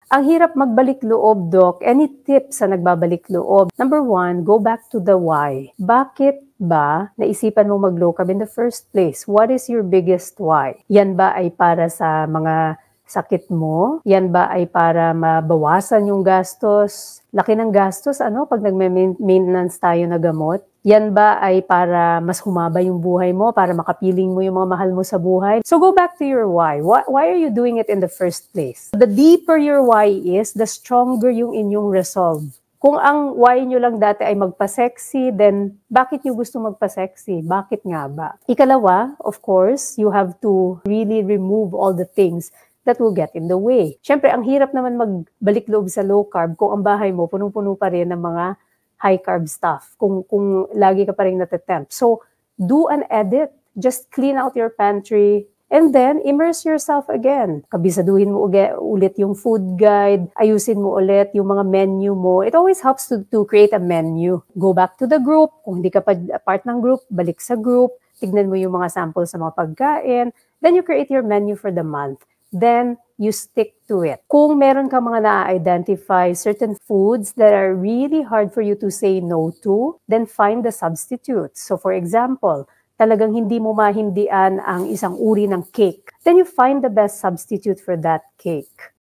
Ang hirap magbalik loob, Doc. Any tips sa nagbabalik loob? Number one, go back to the why. Bakit ba naisipan mo mag-low carb in the first place? What is your biggest why? Yan ba ay para sa mga sakit mo? Yan ba ay para mabawasan yung gastos? Laki ng gastos, pag nag-maintenance tayo na gamot? Yan ba ay para mas humaba yung buhay mo, para makapiling mo yung mga mahal mo sa buhay? So go back to your why. Why are you doing it in the first place? The deeper your why is, the stronger yung inyong resolve. Kung ang why nyo lang dati ay magpa-sexy, then bakit nyo gusto magpa-sexy? Bakit nga ba? Ikalawa, of course, you have to really remove all the things that will get in the way. Siyempre, ang hirap naman magbalik loob sa low carb kung ang bahay mo punong-puno pa rin ng mga high carb stuff, kung lagi ka pa rin natatempt. So, do an edit. Just clean out your pantry, and then immerse yourself again. Kabisaduhin mo ulit yung food guide, ayusin mo ulit yung mga menu mo. It always helps to create a menu. Go back to the group. Kung hindi ka pa part ng group, balik sa group. Tignan mo yung mga samples sa mga pagkain. Then you create your menu for the month. Then you stick to it. Kung meron ka mga na-identify certain foods that are really hard for you to say no to, then find the substitutes. So for example, talagang hindi mo mahindian ang isang uri ng cake, then you find the best substitute for that cake.